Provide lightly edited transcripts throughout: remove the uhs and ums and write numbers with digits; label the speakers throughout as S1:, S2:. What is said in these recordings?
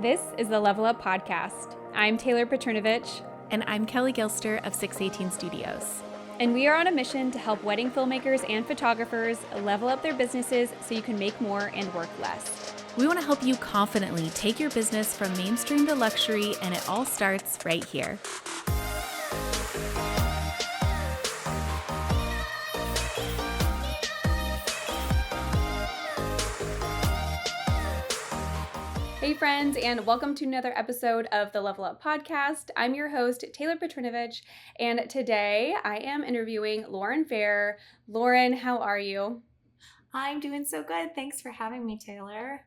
S1: This is the Level Up Podcast. I'm Taylor Petrinovich.
S2: And I'm Kelly Gilster of 618 Studios.
S1: And we are on a mission to help wedding filmmakers and photographers level up their businesses so you can make more and work less.
S2: We want to help you confidently take your business from mainstream to luxury, and it all starts right here.
S1: Hey friends, and welcome to another episode of the Level Up Podcast. I'm your host, Taylor Petrinovich, and today I am interviewing Lauren Fair. Lauren, how are you?
S3: I'm doing so good. Thanks for having me, Taylor.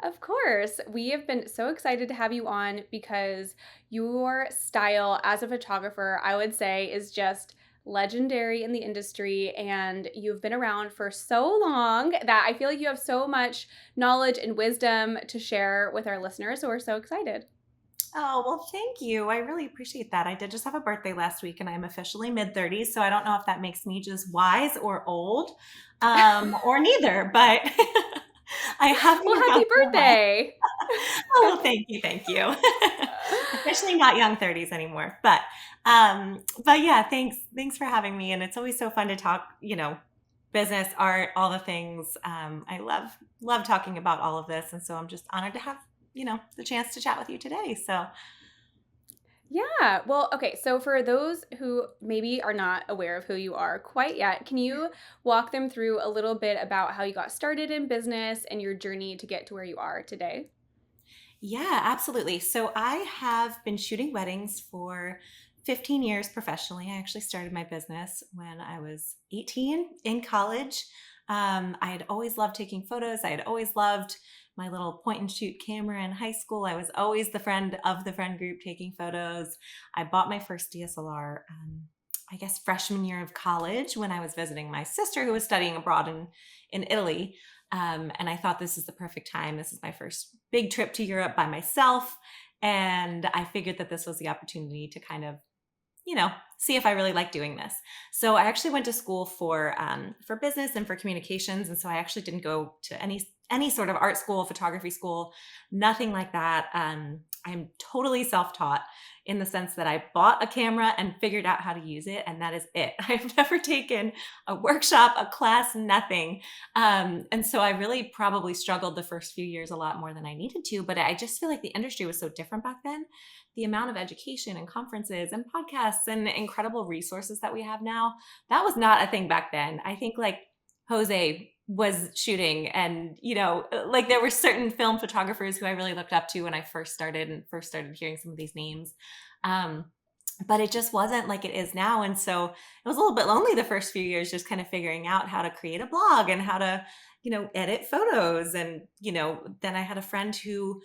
S1: Of course. We have been so excited to have you on because your style as a photographer, I would say, is just legendary in the industry, and you've been around for so long that I feel like you have so much knowledge and wisdom to share with our listeners, so we're so excited.
S3: Oh, well, thank you. I really appreciate that. I did just have a birthday last week, and I'm officially mid-30s, so I don't know if that makes me just wise or old, or neither, but I have
S1: Well, happy birthday.
S3: Oh, well, thank you. Officially not young 30s anymore, but yeah, thanks for having me, and it's always so fun to talk, business, art, all the things. I love talking about all of this, and so I'm just honored to have the chance to chat with you today. So
S1: Yeah. Well, okay. So for those who maybe are not aware of who you are quite yet, can you walk them through a little bit about how you got started in business and your journey to get to where you are today?
S3: yeah, absolutely. So I have been shooting weddings for 15 years professionally. I actually started my business when I was 18 in college. I had always loved taking photos. I had always loved my little point and shoot camera in high school. I was always the friend of the friend group taking photos. I bought my first DSLR, I guess, freshman year of college when I was visiting my sister who was studying abroad in Italy. And I thought, this is the perfect time. This is my first big trip to Europe by myself. And I figured that this was the opportunity to kind of see if I really like doing this. So I actually went to school for business and for communications. And so I actually didn't go to any sort of art school, photography school, nothing like that. I'm totally self-taught in the sense that I bought a camera and figured out how to use it. And that is it. I've never taken a workshop, a class, nothing. And so I really probably struggled the first few years a lot more than I needed to, but I just feel like the industry was so different back then. The amount of education and conferences and podcasts and incredible resources that we have now, that was not a thing back then. I think like Jose was shooting and, like there were certain film photographers who I really looked up to when I first started hearing some of these names. But it just wasn't like it is now. And so it was a little bit lonely the first few years, just kind of figuring out how to create a blog and how to, edit photos. And, then I had a friend who,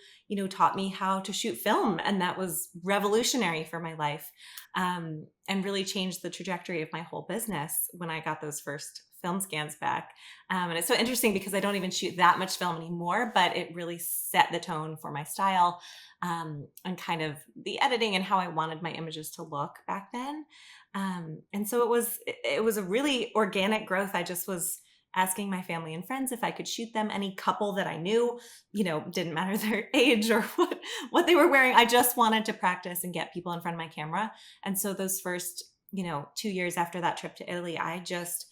S3: taught me how to shoot film. And that was revolutionary for my life, and really changed the trajectory of my whole business when I got those first film scans back. And it's so interesting because I don't even shoot that much film anymore, but it really set the tone for my style, and kind of the editing and how I wanted my images to look back then. And so it was a really organic growth. I just was asking my family and friends if I could shoot them, any couple that I knew, didn't matter their age or what they were wearing. I just wanted to practice and get people in front of my camera. And so those first, 2 years after that trip to Italy, I just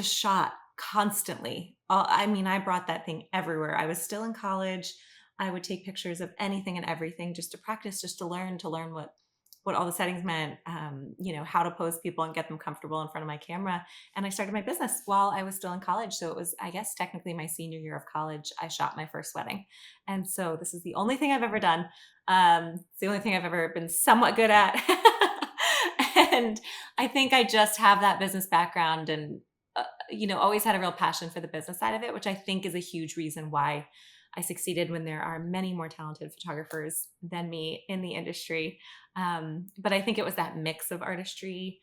S3: shot constantly. I brought that thing everywhere. I was still in college. I would take pictures of anything and everything just to practice, just to learn what all the settings meant, how to pose people and get them comfortable in front of my camera. And I started my business while I was still in college. So it was, I guess, technically my senior year of college, I shot my first wedding. And so this is the only thing I've ever done. It's the only thing I've ever been somewhat good at. And I think I just have that business background and, always had a real passion for the business side of it, which I think is a huge reason why I succeeded when there are many more talented photographers than me in the industry. But I think it was that mix of artistry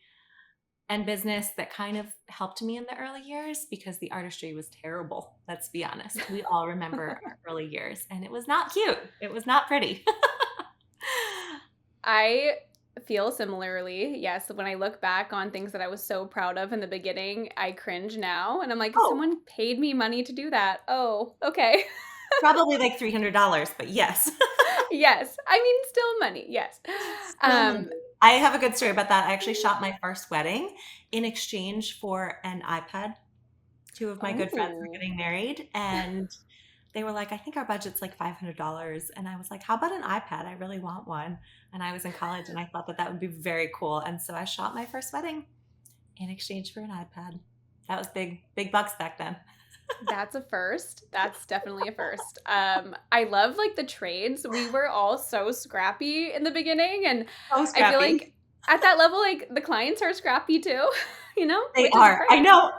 S3: and business that kind of helped me in the early years, because the artistry was terrible. Let's be honest. We all remember our early years, and it was not cute. It was not pretty.
S1: I feel similarly. Yes, when I look back on things that I was so proud of in the beginning, I cringe now. And I'm like, someone paid me money to do that. Oh, okay.
S3: Probably like $300, but yes.
S1: Yes. I mean, still money. Yes.
S3: Still money.
S1: Um,
S3: I have a good story about that. I actually shot my first wedding in exchange for an iPad. Two of my good friends were
S1: oh,
S3: getting married, and they were like, "I think our budget's like $500." And I was like, "How about an iPad? I really want one." And I was in college, and I thought that that would be very cool. And so I shot my first wedding in exchange for an iPad. That was big, big bucks back then.
S1: that's a first. That's definitely a first. I love like the trades. We were all so scrappy in the beginning, and
S3: So
S1: I feel
S3: scrappy.
S1: like at that level, like the clients are scrappy too,
S3: They
S1: which is
S3: are. I
S1: great.
S3: know.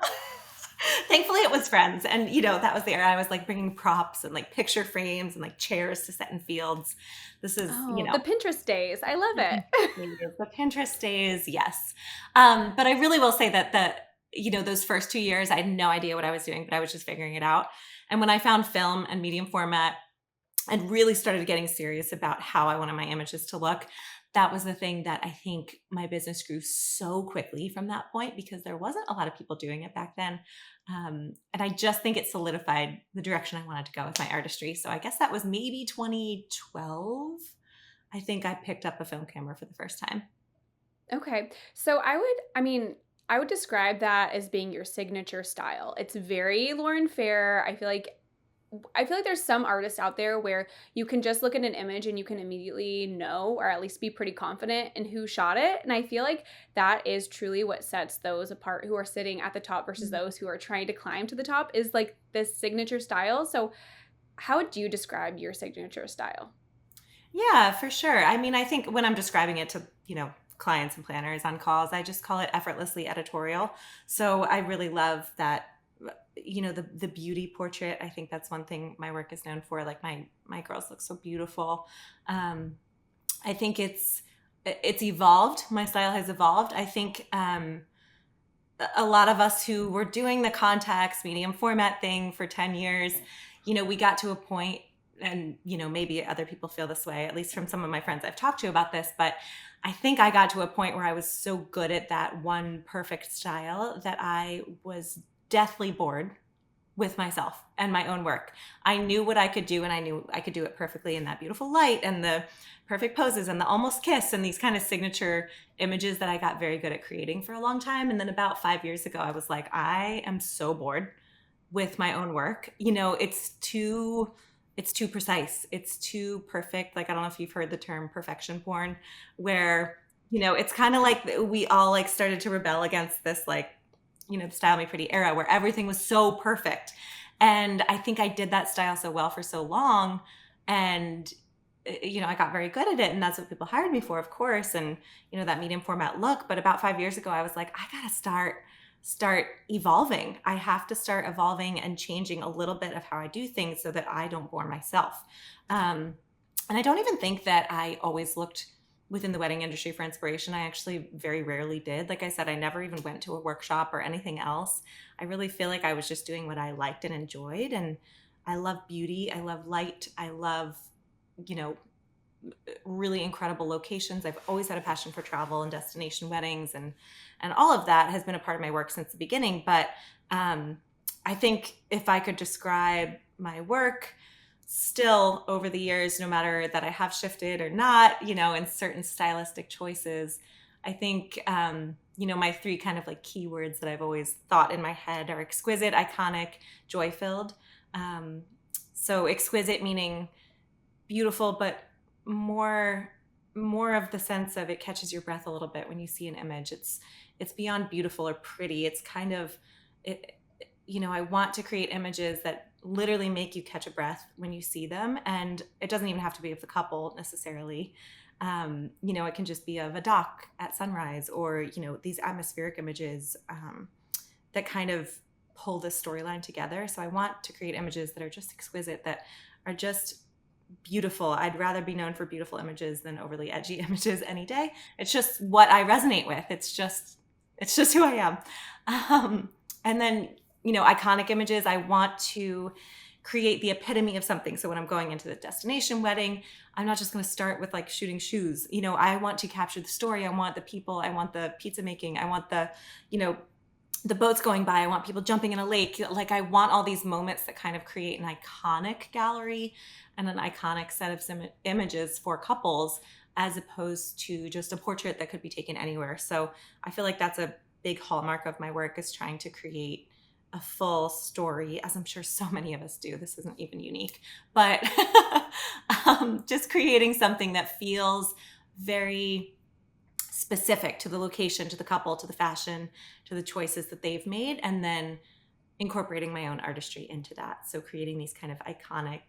S3: Thankfully, it was friends. And, that was the era I was like bringing props and like picture frames and like chairs to set in fields. This is,
S1: Oh, the Pinterest days. I love
S3: the
S1: it.
S3: Pinterest days, the Pinterest days, yes. But I really will say that those first 2 years, I had no idea what I was doing, but I was just figuring it out. And when I found film and medium format and really started getting serious about how I wanted my images to look, that was the thing that I think my business grew so quickly from that point because there wasn't a lot of people doing it back then. And I just think it solidified the direction I wanted to go with my artistry. So I guess that was maybe 2012. I think I picked up a film camera for the first time.
S1: Okay. So I would describe that as being your signature style. It's very Lauren Fair. I feel like there's some artists out there where you can just look at an image and you can immediately know or at least be pretty confident in who shot it. And I feel like that is truly what sets those apart who are sitting at the top versus those who are trying to climb to the top is like this signature style. So how would you describe your signature style?
S3: Yeah, for sure. I mean, I think when I'm describing it to, clients and planners on calls, I just call it effortlessly editorial. So I really love that, the beauty portrait. I think that's one thing my work is known for. Like my girls look so beautiful. Um, I think it's evolved. My style has evolved. I think a lot of us who were doing the contacts medium format thing for 10 years, we got to a point, and maybe other people feel this way, at least from some of my friends I've talked to about this, but I think I got to a point where I was so good at that one perfect style that I was deathly bored with myself and my own work. I knew what I could do, and I knew I could do it perfectly in that beautiful light and the perfect poses and the almost kiss and these kind of signature images that I got very good at creating for a long time. And then about 5 years ago, I was like, I am so bored with my own work. It's too precise. It's too perfect. Like, I don't know if you've heard the term perfection porn, where, it's kind of like we all like started to rebel against this, like, the Style Me Pretty era where everything was so perfect. And I think I did that style so well for so long. And, I got very good at it. And that's what people hired me for, of course. And, that medium format look. But about 5 years ago, I was like, I got to start evolving. I have to start evolving and changing a little bit of how I do things so that I don't bore myself. And I don't even think that I always looked within the wedding industry for inspiration. I actually very rarely did. Like I said, I never even went to a workshop or anything else. I really feel like I was just doing what I liked and enjoyed. And I love beauty. I love light. I love, you know, really incredible locations. I've always had a passion for travel and destination weddings, and all of that has been a part of my work since the beginning. But I think if I could describe my work still over the years, no matter that I have shifted or not, in certain stylistic choices, I think my three kind of like keywords that I've always thought in my head are exquisite, iconic, joy filled. So exquisite meaning beautiful, but more of the sense of it catches your breath a little bit when you see an image. It's beyond beautiful or pretty. It's kind of it, I want to create images that literally make you catch a breath when you see them, and it doesn't even have to be of the couple necessarily. It can just be of a dock at sunrise, or these atmospheric images that kind of pull this storyline together. So I want to create images that are just exquisite, that are just beautiful. I'd rather be known for beautiful images than overly edgy images any day. It's just what I resonate with. It's just who I am. And then, iconic images, I want to create the epitome of something. So when I'm going into the destination wedding, I'm not just going to start with like shooting shoes. I want to capture the story. I want the people. I want the pizza making. I want the, the boats going by. I want people jumping in a lake. Like I want all these moments that kind of create an iconic gallery and an iconic set of some images for couples, as opposed to just a portrait that could be taken anywhere. So I feel like that's a big hallmark of my work, is trying to create a full story, as I'm sure so many of us do. This isn't even unique, but just creating something that feels very specific to the location, to the couple, to the fashion, to the choices that they've made, and then incorporating my own artistry into that. So creating these kind of iconic,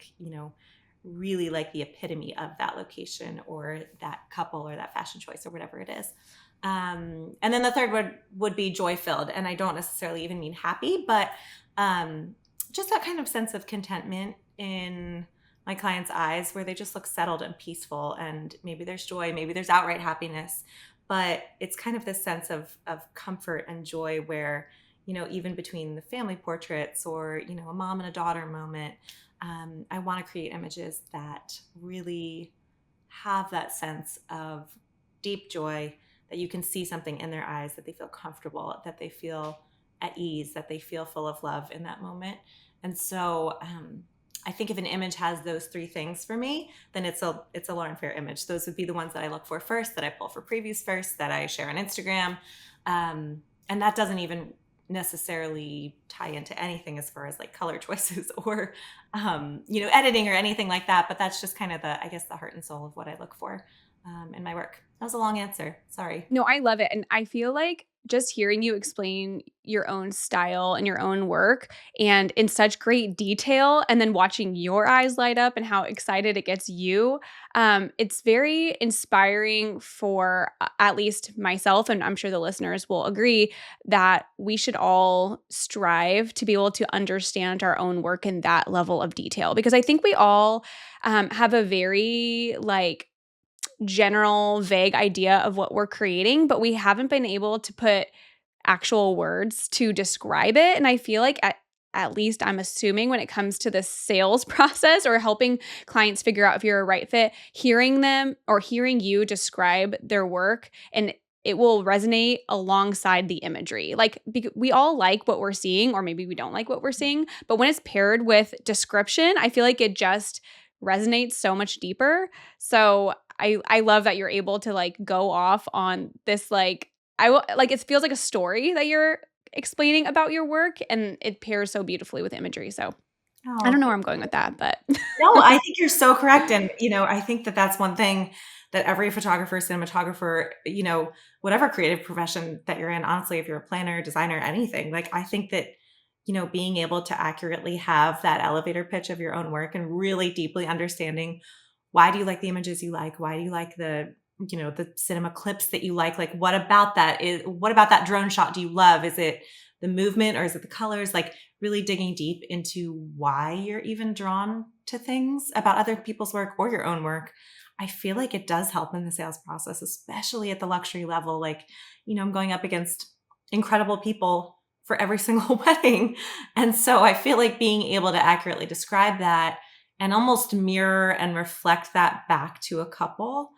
S3: really like the epitome of that location or that couple or that fashion choice or whatever it is. And then the third word would be joy filled. And I don't necessarily even mean happy, but just that kind of sense of contentment in my clients' eyes, where they just look settled and peaceful. And maybe there's joy, maybe there's outright happiness, but it's kind of this sense of comfort and joy where, even between the family portraits or, a mom and a daughter moment, I want to create images that really have that sense of deep joy, that you can see something in their eyes, that they feel comfortable, that they feel at ease, that they feel full of love in that moment. And so I think if an image has those three things for me, then it's a Lauren Fair image. Those would be the ones that I look for first, that I pull for previews first, that I share on Instagram. And that doesn't even necessarily tie into anything as far as like color choices or, editing or anything like that. But that's just kind of the heart and soul of what I look for in my work. That was a long answer. Sorry.
S1: No, I love it. And I feel like just hearing you explain your own style and your own work and in such great detail, and then watching your eyes light up and how excited it gets you, it's very inspiring for at least myself, and I'm sure the listeners will agree, that we should all strive to be able to understand our own work in that level of detail. Because I think we all have a very general, vague idea of what we're creating, but we haven't been able to put actual words to describe it. And I feel like at least I'm assuming when it comes to the sales process or helping clients figure out if you're a right fit, hearing them or hearing you describe their work, and it will resonate alongside the imagery. Like we all like what we're seeing, or maybe we don't like what we're seeing, but when it's paired with description, I feel like it just resonates so much deeper. So I love that you're able to go off on this it feels like a story that you're explaining about your work, and it pairs so beautifully with imagery. So I
S3: Oh,
S1: don't know where I'm going with that, but
S3: no, I think you're so correct. And, I think that that's one thing that every photographer, cinematographer, whatever creative profession that you're in, honestly, if you're a planner, designer, anything, like I think that, being able to accurately have that elevator pitch of your own work and really deeply understanding, why do you like the images you like? Why do you like the cinema clips that you like? Like, what about that drone shot do you love? Is it the movement or is it the colors? Like really digging deep into why you're even drawn to things about other people's work or your own work. I feel like it does help in the sales process, especially at the luxury level. Like, I'm going up against incredible people for every single wedding. And so I feel like being able to accurately describe that and almost mirror and reflect that back to a couple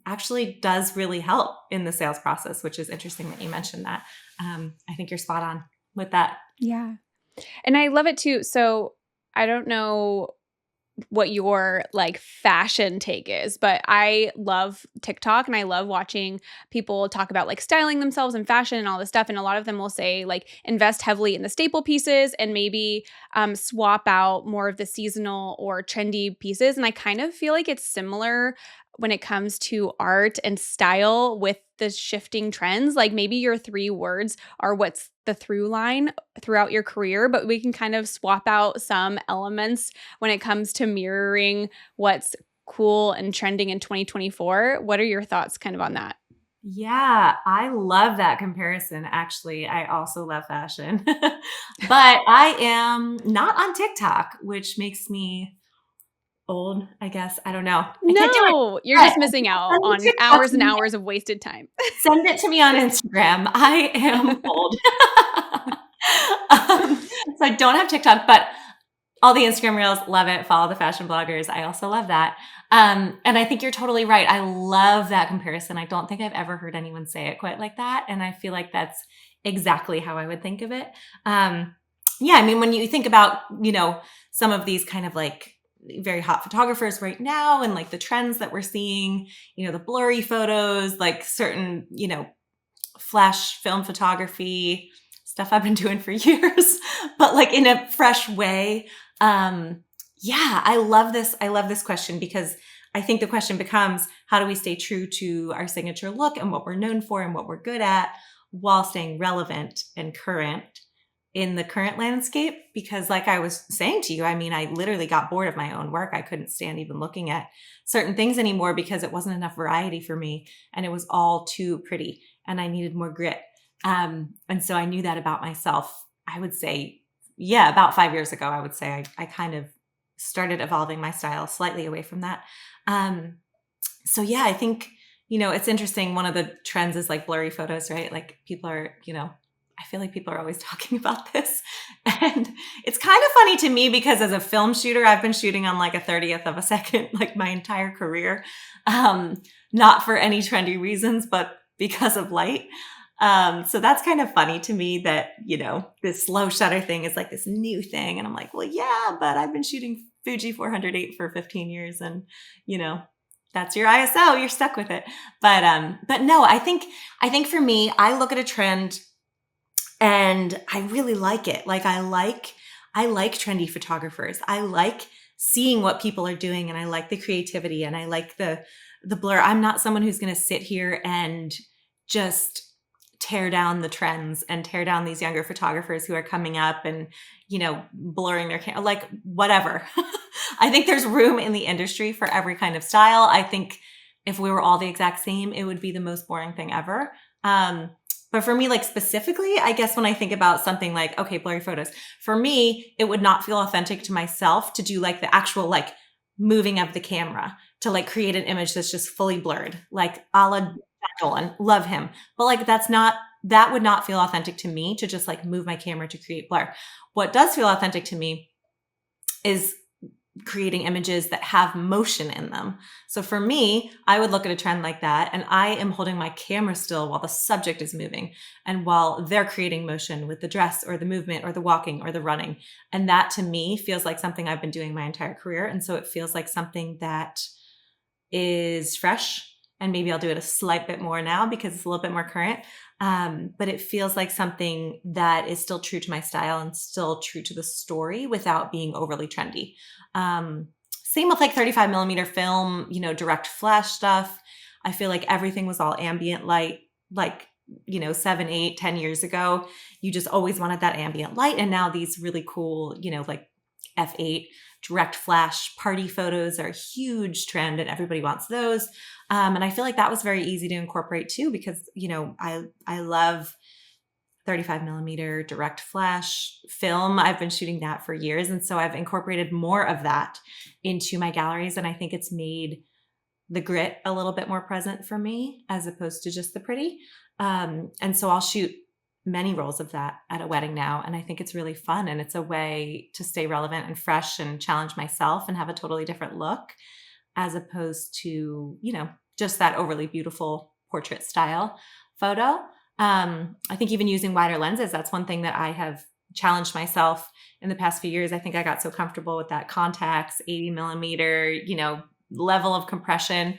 S3: actually does really help in the sales process, which is interesting that you mentioned that. I think you're spot on with that.
S1: yeah. And I love it too. So I don't know what your fashion take is, but I love TikTok and I love watching people talk about styling themselves and fashion and all this stuff. And a lot of them will say invest heavily in the staple pieces and maybe swap out more of the seasonal or trendy pieces. And I kind of feel like it's similar when it comes to art and style with the shifting trends. Like maybe your three words are what's the through line throughout your career, but we can kind of swap out some elements when it comes to mirroring what's cool and trending in 2024. What are your thoughts kind of on that?
S3: Yeah, I love that comparison. Actually, I also love fashion, but I am not on TikTok, which makes me old, I guess. I don't know. I can't do it.
S1: No, you're
S3: But
S1: just missing out
S3: send the
S1: on
S3: TikTok
S1: hours
S3: to
S1: and
S3: me.
S1: hours of wasted time.
S3: Send it to me on Instagram. I am old. So I don't have TikTok, but all the Instagram reels, love it. Follow the fashion bloggers. I also love that. And I think you're totally right. I love that comparison. I don't think I've ever heard anyone say it quite like that. And I feel like that's exactly how I would think of it. Yeah, I mean, when you think about, some of these kind of like very hot photographers right now and like the trends that we're seeing, the blurry photos, like certain, flash film photography, stuff I've been doing for years, but like in a fresh way. Yeah, I love this. I love this question because I think the question becomes, how do we stay true to our signature look and what we're known for and what we're good at while staying relevant and current in the current landscape? Because like I was saying to you, I mean, I literally got bored of my own work. I couldn't stand even looking at certain things anymore because it wasn't enough variety for me and it was all too pretty and I needed more grit. And so I knew that about myself. I would say, yeah, about 5 years ago, I would say I kind of started evolving my style slightly away from that. So yeah, I think, it's interesting. One of the trends is like blurry photos, right? Like people are, I feel like people are always talking about this. And it's kind of funny to me because as a film shooter, I've been shooting on like a 30th of a second, like my entire career. Not for any trendy reasons, but because of light. So that's kind of funny to me that, this slow shutter thing is like this new thing. And I'm like, well, yeah, but I've been shooting Fuji 408 for 15 years and, that's your ISO, you're stuck with it. But no, I think for me, I look at a trend and I really like it. Like I like trendy photographers. I like seeing what people are doing and I like the creativity and I like the blur. I'm not someone who's going to sit here and just tear down the trends and tear down these younger photographers who are coming up and, blurring their camera, like whatever. I think there's room in the industry for every kind of style. I think if we were all the exact same, it would be the most boring thing ever. But for me, like specifically, I guess when I think about something like, okay, blurry photos, for me, it would not feel authentic to myself to do like the actual like moving of the camera to like create an image that's just fully blurred, like a la Dolan, love him. But like that would not feel authentic to me to just like move my camera to create blur. What does feel authentic to me is creating images that have motion in them. So for me, I would look at a trend like that and I am holding my camera still while the subject is moving and while they're creating motion with the dress or the movement or the walking or the running. And that to me feels like something I've been doing my entire career. And so it feels like something that is fresh. And maybe I'll do it a slight bit more now because it's a little bit more current. But it feels like something that is still true to my style and still true to the story without being overly trendy. Same with like 35 millimeter film, direct flash stuff. I feel like everything was all ambient light, like, 7, 8, 10 years ago. You just always wanted that ambient light. And now these really cool, like F8 direct flash party photos are a huge trend and everybody wants those. And I feel like that was very easy to incorporate too, because, I love 35 millimeter direct flash film. I've been shooting that for years. And so I've incorporated more of that into my galleries. And I think it's made the grit a little bit more present for me as opposed to just the pretty. And so I'll shoot many rolls of that at a wedding now. And I think it's really fun. And it's a way to stay relevant and fresh and challenge myself and have a totally different look as opposed to, just that overly beautiful portrait style photo. I think even using wider lenses, that's one thing that I have challenged myself in the past few years. I think I got so comfortable with that Contax 80 millimeter, level of compression.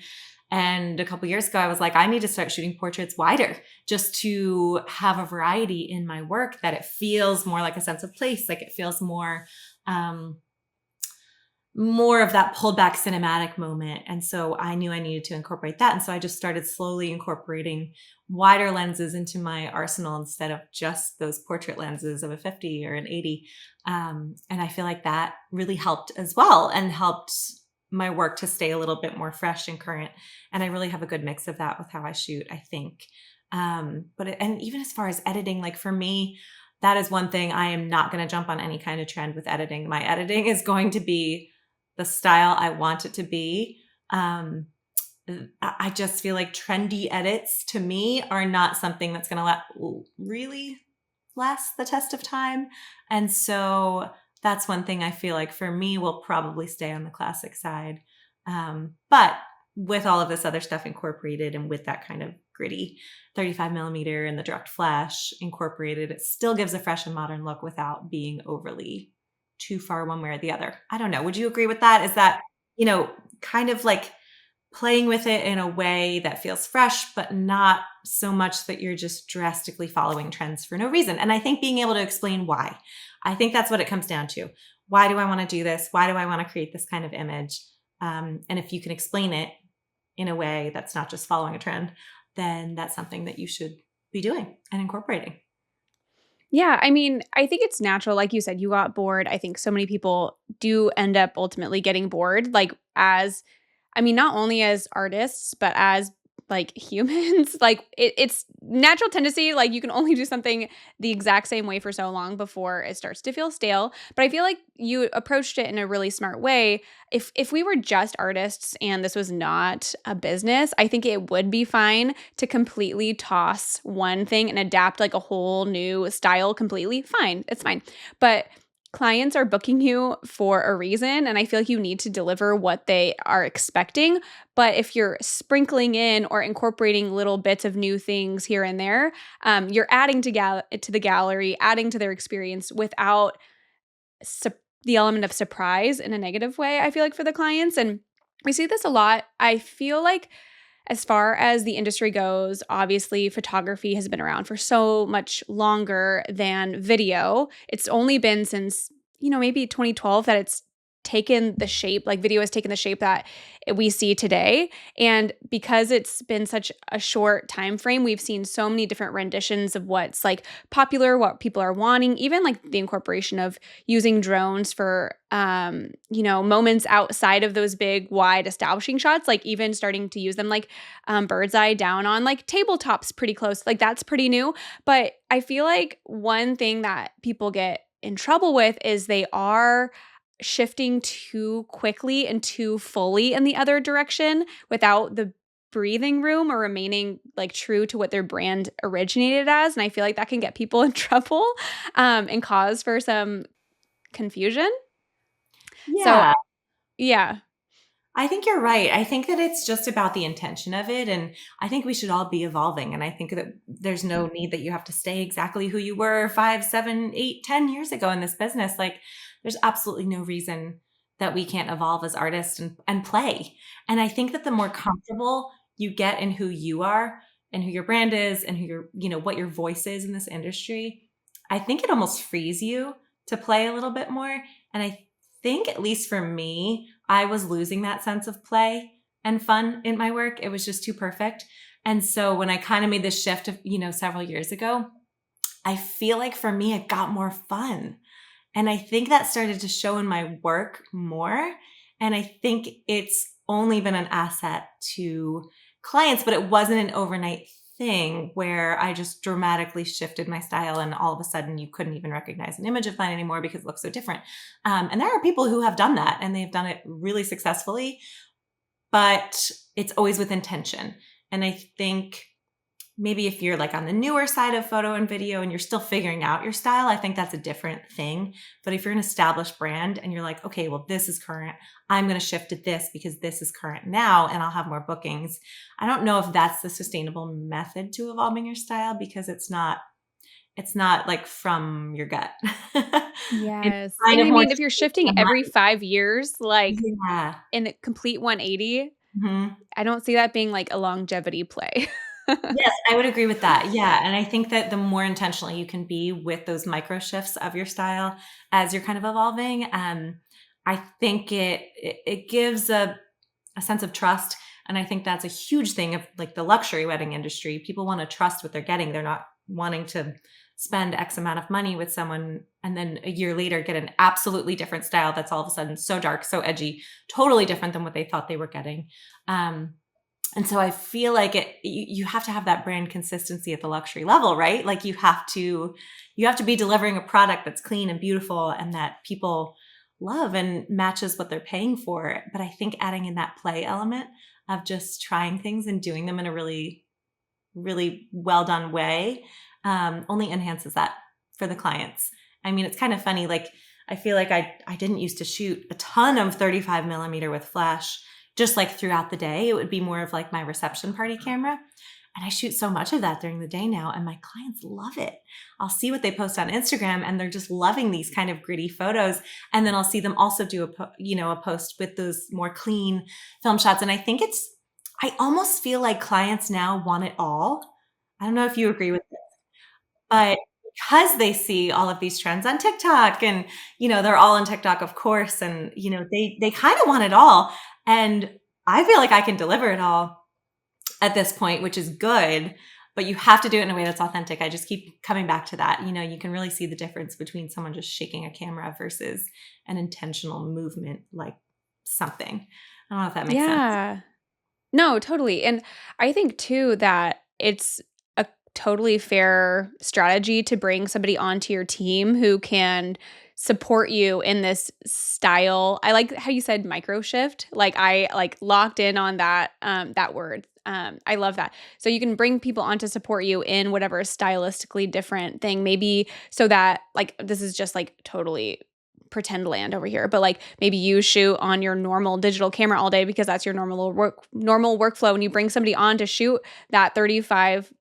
S3: And a couple of years ago, I was like, I need to start shooting portraits wider just to have a variety in my work that it feels more like a sense of place. Like it feels more of that pulled back cinematic moment. And so I knew I needed to incorporate that. And so I just started slowly incorporating wider lenses into my arsenal instead of just those portrait lenses of a 50 or an 80. And I feel like that really helped as well and helped my work to stay a little bit more fresh and current. And I really have a good mix of that with how I shoot, I think. And even as far as editing, like for me, that is one thing I am not going to jump on any kind of trend with editing. My editing is going to be the style I want it to be. I just feel like trendy edits to me are not something that's going to really last the test of time. And so that's one thing I feel like for me will probably stay on the classic side. But with all of this other stuff incorporated and with that kind of gritty 35 millimeter and the direct flash incorporated. It still gives a fresh and modern look without being overly too far one way or the other. I don't know. Would you agree with that? Is that, kind of like playing with it in a way that feels fresh, but not so much that you're just drastically following trends for no reason? And I think being able to explain why, I think that's what it comes down to. Why do I want to do this? Why do I want to create this kind of image? And if you can explain it in a way that's not just following a trend, then that's something that you should be doing and incorporating.
S1: Yeah, I mean, I think it's natural. Like you said, you got bored. I think so many people do end up ultimately getting bored, not only as artists, but as like humans. It's natural tendency. Like you can only do something the exact same way for so long before it starts to feel stale. But I feel like you approached it in a really smart way. If we were just artists and this was not a business, I think it would be fine to completely toss one thing and adapt like a whole new style completely. Fine, it's fine. But clients are booking you for a reason, and I feel like you need to deliver what they are expecting. But if you're sprinkling in or incorporating little bits of new things here and there, you're adding to the gallery, adding to their experience without the element of surprise in a negative way, I feel like, for the clients. And we see this a lot. I feel like as far as the industry goes, obviously photography has been around for so much longer than video. It's only been since, maybe 2012 that it's taken the shape, like video has taken the shape that we see today. And because it's been such a short time frame, we've seen so many different renditions of what's like popular, what people are wanting, even like the incorporation of using drones for moments outside of those big wide establishing shots, like even starting to use them like bird's eye down on like tabletops pretty close. Like that's pretty new. But I feel like one thing that people get in trouble with is they are shifting too quickly and too fully in the other direction without the breathing room or remaining like true to what their brand originated as. And I feel like that can get people in trouble and cause for some confusion. So
S3: Yeah,
S1: yeah.
S3: I think you're right. I think that it's just about the intention of it. And I think we should all be evolving. And I think that there's no need that you have to stay exactly who you were 5, 7, 8, 10 years ago in this business. Like there's absolutely no reason that we can't evolve as artists and play. And I think that the more comfortable you get in who you are and who your brand is and who what your voice is in this industry, I think it almost frees you to play a little bit more. And I think, at least for me, I was losing that sense of play and fun in my work. It was just too perfect. And so when I kind of made this shift of, several years ago, I feel like for me, it got more fun. And I think that started to show in my work more. And I think it's only been an asset to clients, but it wasn't an overnight thing where I just dramatically shifted my style and all of a sudden you couldn't even recognize an image of mine anymore because it looks so different. And there are people who have done that and they've done it really successfully, but it's always with intention. And I think maybe if you're like on the newer side of photo and video and you're still figuring out your style, I think that's a different thing. But if you're an established brand and you're like, okay, well, this is current, I'm going to shift to this because this is current now and I'll have more bookings. I don't know if that's the sustainable method to evolving your style because it's not like from your gut. It's
S1: Yes.
S3: kind
S1: And
S3: of
S1: I
S3: more
S1: mean, if
S3: just
S1: you're
S3: in
S1: shifting
S3: the
S1: every
S3: mind.
S1: 5 years, like
S3: Yeah.
S1: in a complete 180,
S3: Mhm.
S1: I don't see that being like a longevity play.
S3: Yes, I would agree with that. Yeah, and I think that the more intentional you can be with those micro shifts of your style as you're kind of evolving, I think it gives a sense of trust, and I think that's a huge thing of like the luxury wedding industry. People want to trust what they're getting. They're not wanting to spend X amount of money with someone and then a year later get an absolutely different style that's all of a sudden so dark, so edgy, totally different than what they thought they were getting. Um, and so I feel like you have to have that brand consistency at the luxury level, right? Like you have to be delivering a product that's clean and beautiful and that people love and matches what they're paying for. But I think adding in that play element of just trying things and doing them in a really, really well done way only enhances that for the clients. I mean, it's kind of funny. Like I feel like I didn't used to shoot a ton of 35 millimeter with flash just like throughout the day. It would be more of like my reception party camera. And I shoot so much of that during the day now, and my clients love it. I'll see what they post on Instagram, and they're just loving these kind of gritty photos. And then I'll see them also do a post with those more clean film shots. And I almost feel like clients now want it all. I don't know if you agree with this, but because they see all of these trends on TikTok, and they're all on TikTok, of course, and they kind of want it all. And I feel like I can deliver it all at this point, which is good, but you have to do it in a way that's authentic. I just keep coming back to that. You can really see the difference between someone just shaking a camera versus an intentional movement, like something. I don't know if that makes sense.
S1: Yeah. No, totally. And I think too that it's a totally fair strategy to bring somebody onto your team who can support you in this style. I like how you said micro shift. Like I like locked in on that word. I love that. So you can bring people on to support you in whatever stylistically different thing, maybe so that like this is just like totally pretend land over here, but like maybe you shoot on your normal digital camera all day because that's your normal workflow, and you bring somebody on to shoot that 35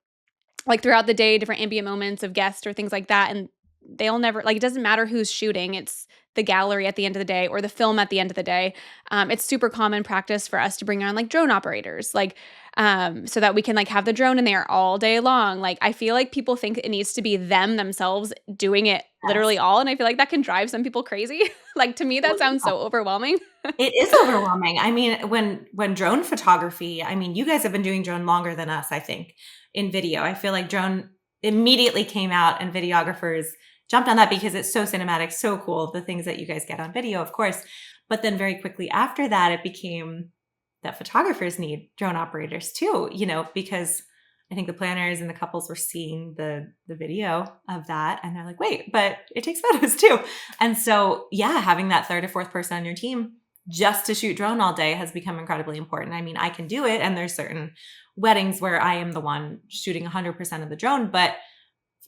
S1: like throughout the day, different ambient moments of guests or things like that, and they'll never like it doesn't matter who's shooting, it's the gallery at the end of the day or the film at the end of the day. It's super common practice for us to bring on like drone operators, like so that we can like have the drone in there all day long. Like I feel like people think it needs to be themselves doing it
S3: Yes.
S1: literally all, and I feel like that can drive some people crazy. Like to me, that sounds so overwhelming.
S3: It is overwhelming. I mean, when drone photography, I mean, you guys have been doing drone longer than us, I think, in video. I feel like drone immediately came out and videographers jumped on that because it's so cinematic, so cool, the things that you guys get on video, of course. But then very quickly after that, it became that photographers need drone operators too, because I think the planners and the couples were seeing the video of that, and they're like, wait, but it takes photos too. And so, yeah, having that third or fourth person on your team just to shoot drone all day has become incredibly important. I mean, I can do it, and there's certain weddings where I am the one shooting 100% of the drone, but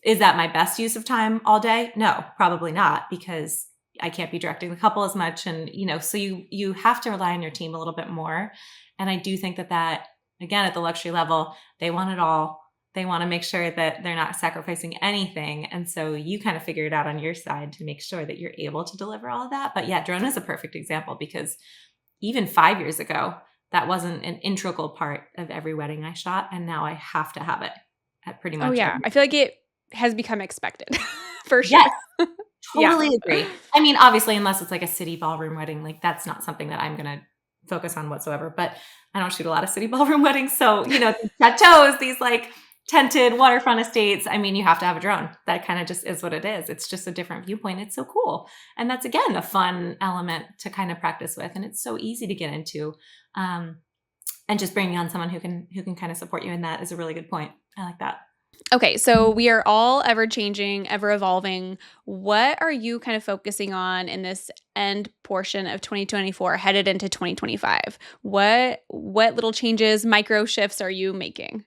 S3: is that my best use of time all day? No, probably not, because I can't be directing the couple as much. And, so you have to rely on your team a little bit more. And I do think that again, at the luxury level, they want it all. They want to make sure that they're not sacrificing anything. And so you kind of figure it out on your side to make sure that you're able to deliver all of that. But yeah, drone is a perfect example, because even 5 years ago, that wasn't an integral part of every wedding I shot. And now I have to have it at pretty
S1: Oh
S3: much
S1: yeah,
S3: every.
S1: I feel like it has become expected for sure.
S3: Yes,
S1: Yeah.
S3: totally agree. I mean, obviously, unless it's like a city ballroom wedding, like that's not something that I'm going to focus on whatsoever. But I don't shoot a lot of city ballroom weddings. So, these chateaus, these like tented waterfront estates, I mean, you have to have a drone. That kind of just is what it is. It's just a different viewpoint. It's so cool. And that's, again, a fun element to kind of practice with. And it's so easy to get into. And just bringing on someone who can kind of support you in that is a really good point. I like that.
S1: Okay, so we are all ever changing, ever evolving. What are you kind of focusing on in this end portion of 2024 headed into 2025? What little changes, micro shifts are you making?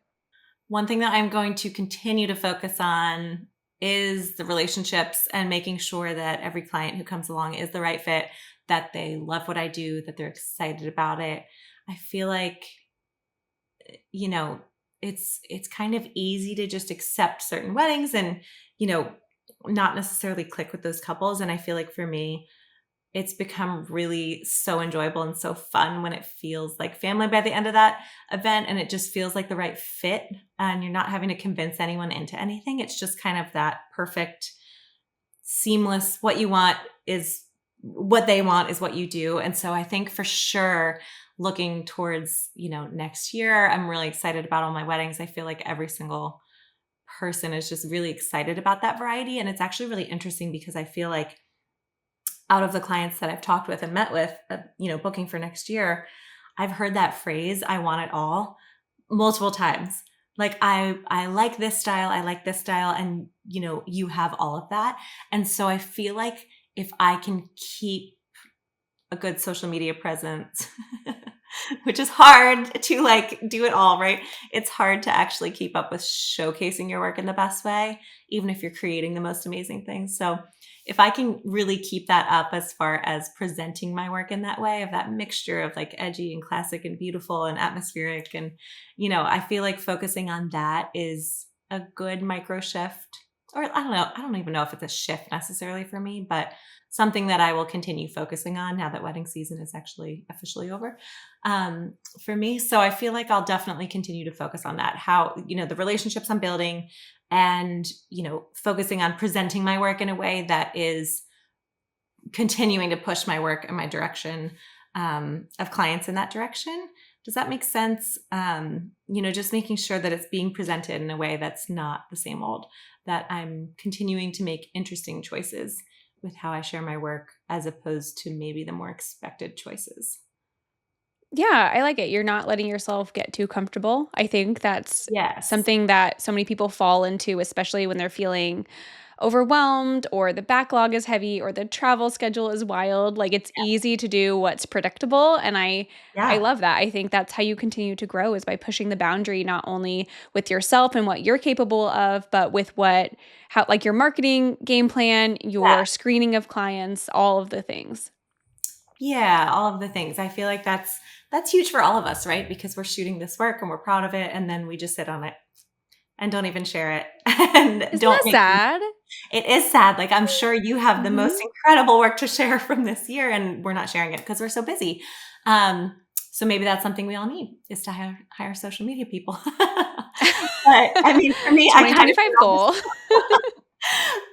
S3: One thing that I'm going to continue to focus on is the relationships, and making sure that every client who comes along is the right fit, that they love what I do, that they're excited about it. I feel like, it's kind of easy to just accept certain weddings and, not necessarily click with those couples. And I feel like for me, it's become really so enjoyable and so fun when it feels like family by the end of that event, and it just feels like the right fit, and you're not having to convince anyone into anything. It's just kind of that perfect, seamless, what you want is what they want is what you do. And so I think for sure, looking towards, next year, I'm really excited about all my weddings. I feel like every single person is just really excited about that variety. And it's actually really interesting because I feel like out of the clients that I've talked with and met with, booking for next year, I've heard that phrase, I want it all, multiple times. Like, I like this style, I like this style, and, you have all of that. And so I feel like if I can keep a good social media presence, which is hard to like do it all, right? It's hard to actually keep up with showcasing your work in the best way, even if you're creating the most amazing things. So if I can really keep that up as far as presenting my work in that way, of that mixture of like edgy and classic and beautiful and atmospheric, and I feel like focusing on that is a good micro shift. Or I don't know, I don't even know if it's a shift necessarily for me, but something that I will continue focusing on now that wedding season is actually officially over, for me. So I feel like I'll definitely continue to focus on that, how, the relationships I'm building, and, focusing on presenting my work in a way that is continuing to push my work in my direction, of clients in that direction. Does that make sense? Just making sure that it's being presented in a way that's not the same old, that I'm continuing to make interesting choices with how I share my work, as opposed to maybe the more expected choices.
S1: Yeah, I like it. You're not letting yourself get too comfortable. I think that's
S3: Yes.
S1: something that so many people fall into, especially when they're feeling overwhelmed or the backlog is heavy or the travel schedule is wild. Like it's easy to do what's predictable, and I
S3: Yeah.
S1: love that. I think that's how you continue to grow, is by pushing the boundary not only with yourself and what you're capable of, but with how like your marketing game plan,
S3: Yeah.
S1: your screening of clients, all of the things.
S3: Yeah, all of the things. I feel like that's huge for all of us, right? Because we're shooting this work and we're proud of it, and then we just sit on it and don't even share it and
S1: Isn't
S3: don't
S1: that
S3: make
S1: sad?
S3: it is sad. Like, I'm sure you have the most
S1: Mhm.
S3: incredible work to share from this year, and we're not sharing it because we're so busy. Um, so maybe that's something we all need, is to hire social media people. But I mean, for me, I kind of did
S1: 2025
S3: all this,
S1: goal.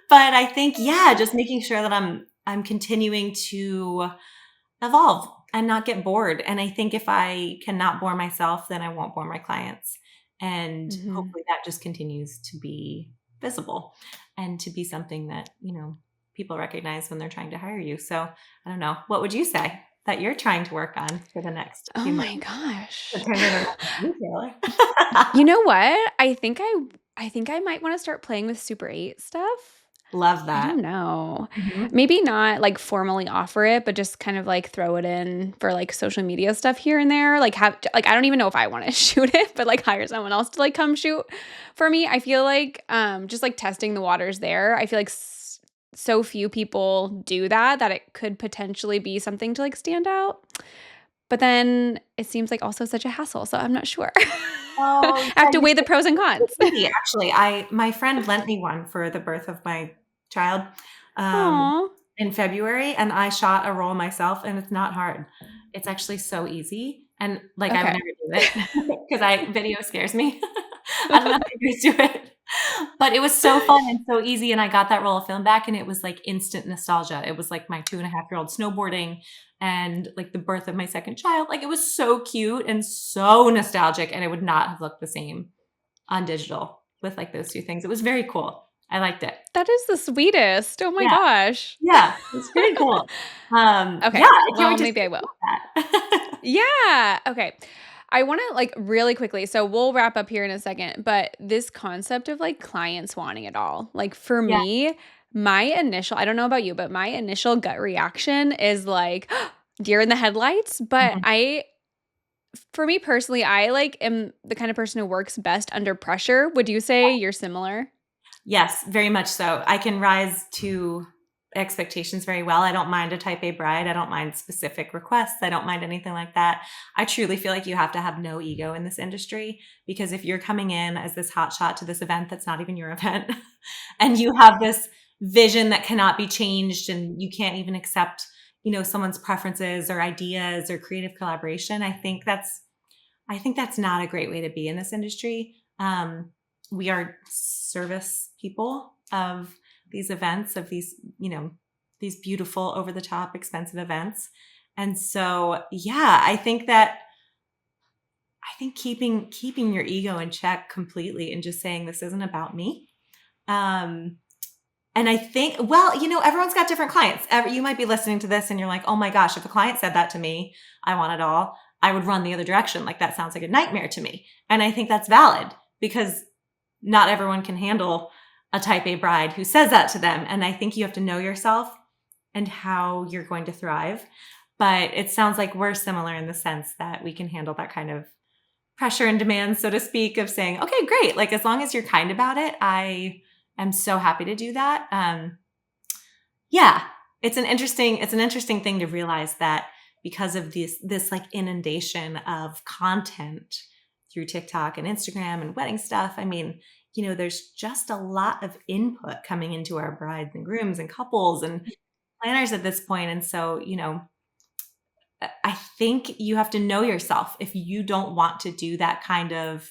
S3: but I think, yeah, just making sure that I'm continuing to evolve and not get bored. And I think if I cannot bore myself, then I won't bore my clients. And
S1: Mhm.
S3: hopefully that just continues to be visible and to be something that, people recognize when they're trying to hire you. So I don't know. What would you say that you're trying to work on for the next
S1: Oh
S3: few months
S1: my
S3: to
S1: gosh.
S3: turn it around as a retailer?
S1: You know what? I think I might wanna start playing with Super 8 stuff.
S3: Love
S1: I
S3: that.
S1: don't know.
S3: Mhm.
S1: Maybe not, like, formally offer it, but just kind of, like, throw it in for, like, social media stuff here and there, like, I don't even know if I wanna shoot it, but, like, hire someone else to, like, come shoot for me. I feel like, just, like, testing the waters there. I feel like so few people do that it could potentially be something to, like, stand out. But then it seems like also such a hassle, so I'm not sure.
S3: Oh,
S1: I have
S3: yeah,
S1: to
S3: you
S1: weigh the
S3: could.
S1: pros and
S3: It's
S1: cons.
S3: easy, actually. My friend lent me one for the birth of my child, um,
S1: Aw.
S3: in February, and I shot a roll myself, and it's not hard. It's actually so easy, and, like, I would
S1: Okay.
S3: never do it because I video scares me. I don't know how you guys do it, but it was so fun and so easy, and I got that roll of film back, and it was, like, instant nostalgia. It was, like, my 2.5-year-old snowboarding and, like, the birth of my second child. Like, it was so cute and so nostalgic, and it would not have looked the same on digital with, like, those 2 things. It was very cool. I liked it.
S1: That is the sweetest. Oh my
S3: Yeah,
S1: gosh.
S3: yeah, it's very cool. Yeah,
S1: Okay.
S3: I can't
S1: Well,
S3: wait to
S1: maybe
S3: see
S1: I
S3: you
S1: will.
S3: with that.
S1: Yeah. Okay. I want to like really quickly. So we'll wrap up here in a second, but this concept of like clients wanting it all, like for
S3: Yeah,
S1: me, I don't know about you, but my initial gut reaction is like deer in the headlights. But
S3: mhm.
S1: for me personally, I like am the kind of person who works best under pressure. Would you say you're similar?
S3: Yes, very much so. I can rise to expectations very well. I don't mind a type A bride. I don't mind specific requests. I don't mind anything like that. I truly feel like you have to have no ego in this industry, because if you're coming in as this hot shot to this event that's not even your event, and you have this vision that cannot be changed, and you can't even accept, someone's preferences or ideas or creative collaboration, I think that's not a great way to be in this industry. We are service people of these events, of these beautiful, over the top, expensive events. And so, yeah, I think keeping your ego in check completely, and just saying, this isn't about me. Um, and I think, well, everyone's got different clients. You might be listening to this and you're like, oh my gosh, if a client said that to me, I want it all, I would run the other direction. Like, that sounds like a nightmare to me. And I think that's valid, because not everyone can handle a type A bride who says that to them. And I think you have to know yourself and how you're going to thrive. But it sounds like we're similar in the sense that we can handle that kind of pressure and demand, so to speak, of saying, okay, great. Like, as long as you're kind about it, I am so happy to do that. Yeah, it's an interesting thing to realize that because of this like inundation of content through TikTok and Instagram and wedding stuff. I mean, there's just a lot of input coming into our brides and grooms and couples and planners at this point. And so, I think you have to know yourself. If you don't want to do that kind of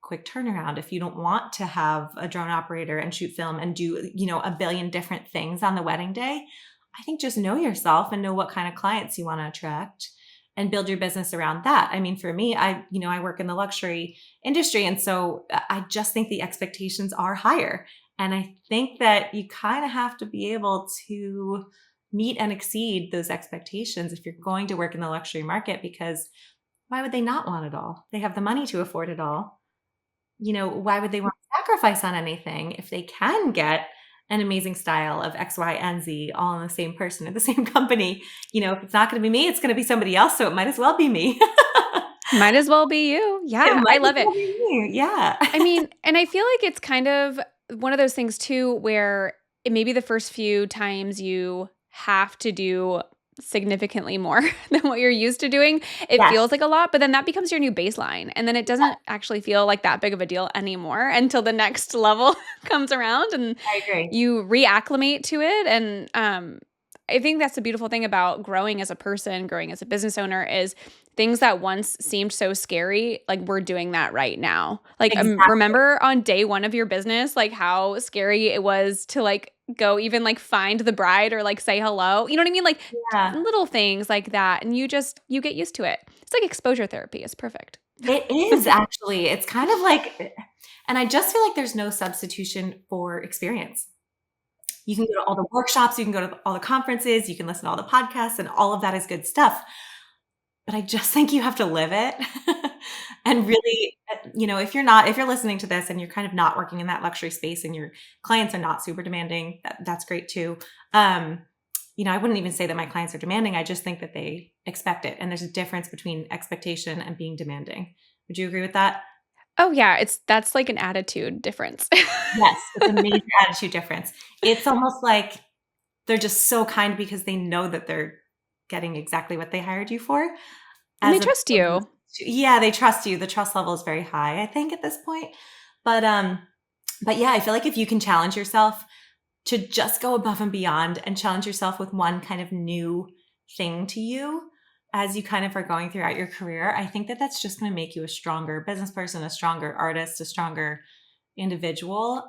S3: quick turnaround, if you don't want to have a drone operator and shoot film and do, a billion different things on the wedding day, I think just know yourself and know what kind of clients you want to attract and build your business around that. I mean, for me, I work in the luxury industry. And so I just think the expectations are higher. And I think that you kind of have to be able to meet and exceed those expectations if you're going to work in the luxury market, because why would they not want it all? They have the money to afford it all. Why would they want to sacrifice on anything if they can get an amazing style of X, Y, and Z all in the same person at the same company? If it's not going to be me, it's going to be somebody else. So it might as well be me.
S1: Might as well be you.
S3: It
S1: Yeah, I
S3: might as
S1: love it.
S3: well be me. Yeah.
S1: I mean, and I feel like it's kind of one of those things too where it maybe the first few times you have to do significantly more than what you're used to doing. It
S3: Yes.
S1: feels like a lot, but then that becomes your new baseline. And then it doesn't actually feel like that big of a deal anymore until the next level comes around and
S3: I agree.
S1: you reacclimate to it. And I think that's the beautiful thing about growing as a person, growing as a business owner is things that once seemed so scary, like we're doing that right now. Like
S3: Exactly.
S1: remember on day 1 of your business, like how scary it was to like go even like find the bride or like say hello. You know what I mean? Like
S3: Yeah.
S1: little things like that and you get used to it. It's like exposure therapy. It's perfect.
S3: It is actually. It's kind of like, and I just feel like there's no substitution for experience. You can go to all the workshops, you can go to all the conferences, you can listen to all the podcasts, and all of that is good stuff. But I just think you have to live it. And really, if you're listening to this and you're kind of not working in that luxury space and your clients are not super demanding, that's great too. Um, I wouldn't even say that my clients are demanding. I just think that they expect it. And there's a difference between expectation and being demanding. Would you agree with that?
S1: Oh yeah, that's like an attitude difference.
S3: Yes, it's a major attitude difference. It's almost like they're just so kind because they know that they're getting exactly what they hired you for,
S1: And they
S3: as
S1: trust
S3: opposed
S1: you.
S3: to, yeah, they trust you. The trust level is very high, I think, at this point. But yeah, I feel like if you can challenge yourself to just go above and beyond and challenge yourself with one kind of new thing to you as you kind of are going throughout your career, I think that that's just going to make you a stronger business person, a stronger artist, a stronger individual,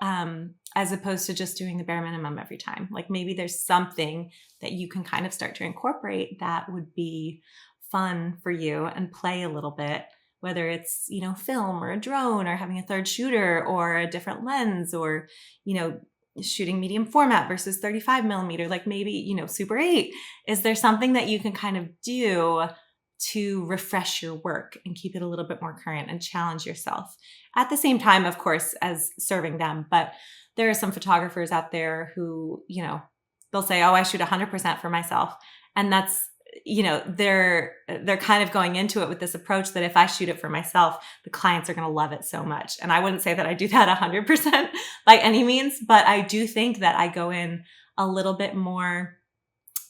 S3: as opposed to just doing the bare minimum every time. Like maybe there's something that you can kind of start to incorporate that would be fun for you and play a little bit, whether it's, film or a drone or having a third shooter or a different lens or, you know, shooting medium format versus 35 millimeter, like maybe, Super 8. Is there something that you can kind of do to refresh your work and keep it a little bit more current and challenge yourself at the same time, of course, as serving them? But there are some photographers out there who, they'll say, oh, I shoot 100% for myself. And that's, they're kind of going into it with this approach that if I shoot it for myself, the clients are going to love it so much. And I wouldn't say that I do that 100% by any means, but I do think that I go in a little bit more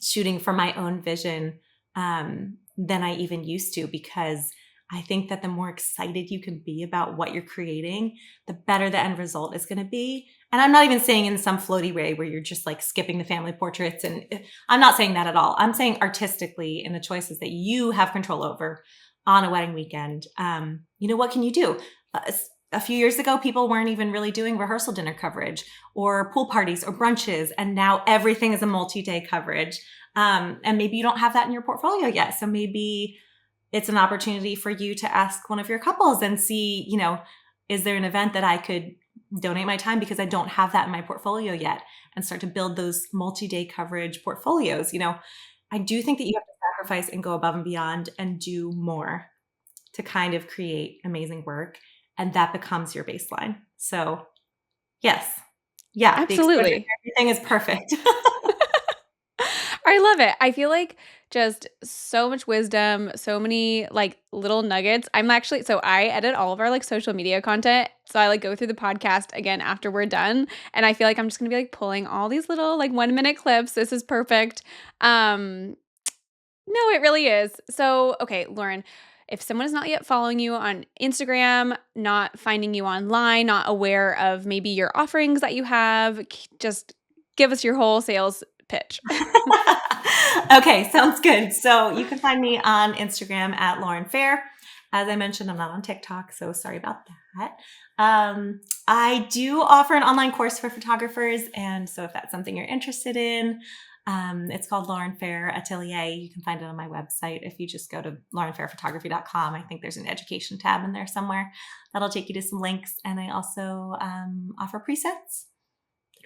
S3: shooting for my own vision than I even used to, because I think that the more excited you can be about what you're creating, the better the end result is going to be. And I'm not even saying in some floaty way where you're just like skipping the family portraits. And I'm not saying that at all. I'm saying artistically in the choices that you have control over on a wedding weekend. What can you do? A few years ago, people weren't even really doing rehearsal dinner coverage or pool parties or brunches. And now everything is a multi-day coverage. And maybe you don't have that in your portfolio yet. So maybe it's an opportunity for you to ask one of your couples and see, is there an event that I could donate my time because I don't have that in my portfolio yet, and start to build those multi-day coverage portfolios. I do think that you have to sacrifice and go above and beyond and do more to kind of create amazing work. And that becomes your baseline. So yes. Yeah. The exposure,
S1: Absolutely.
S3: everything is perfect.
S1: I love it. I feel like just so much wisdom, so many like little nuggets. So I edit all of our like social media content. So I like go through the podcast again after we're done. And I feel like I'm just gonna be like pulling all these little like 1 minute clips. This is perfect. Um, no, it really is. So, okay, Lauren, if someone is not yet following you on Instagram, not finding you online, not aware of maybe your offerings that you have, just give us your whole sales pitch.
S3: Okay, sounds good. So you can find me on Instagram at Lauren Fair. As I mentioned, I'm not on TikTok, so sorry about that. I do offer an online course for photographers, and so if that's something you're interested in, it's called Lauren Fair Atelier. You can find it on my website. If you just go to laurenfairphotography.com, I think there's an education tab in there somewhere. That'll take you to some links. And I also offer presets.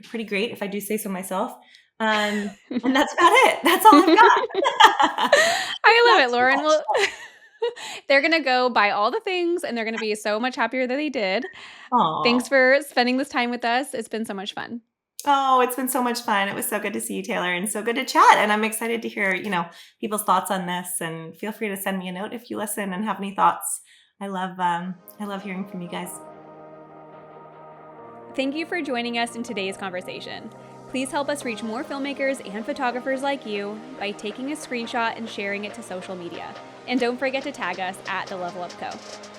S3: They're pretty great, if I do say so myself. And that's about it. That's all I've got.
S1: I
S3: Not
S1: love it,
S3: too
S1: Lauren.
S3: much.
S1: Well, they're going to go buy all the things and they're going to be so much happier that they did. Thanks
S3: Oh,
S1: for spending this time with us. It's been so much fun.
S3: oh, it's been so much fun. It was so good to see you, Taylor, and so good to chat. And I'm excited to hear, people's thoughts on this. And feel free to send me a note if you listen and have any thoughts. I love hearing from you guys.
S1: Thank you for joining us in today's conversation. Please help us reach more filmmakers and photographers like you by taking a screenshot and sharing it to social media. And don't forget to tag us at The Level Up Co.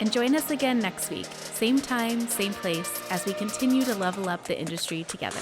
S2: And join us again next week, same time, same place, as we continue to level up the industry together.